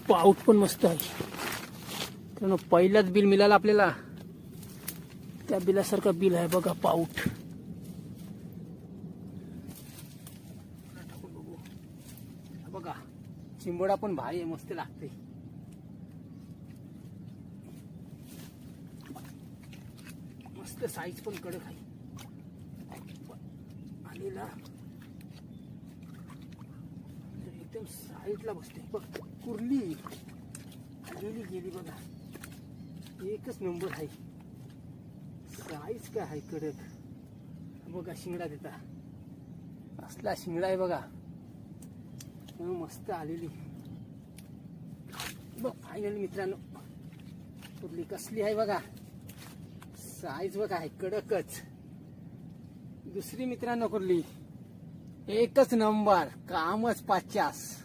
पाऊट पण मस्त आहे. त्यानं पहिलाच बिल मिळालं आपल्याला. त्या बिलासारखं बिल आहे बघा पाऊट. बघा चिंबोडा पण भारी आहे, मस्त लागते. मस्त साईज पण कडक आहे. आलेला एकदम साईडला बसते बघ. कुर्ली गेली बघा. एकच नंबर आहे. साईज काय आहे कडक. बघा शिंगडा देता असला शिंगडा आहे बघा. मस्त आलेली बघ. फायनली मित्रांनो कुर्ली कसली आहे बघा. साईज बघा आहे कडकच. दुसरी मित्रांनो कुर्ली एकच नंबर, कामच 50.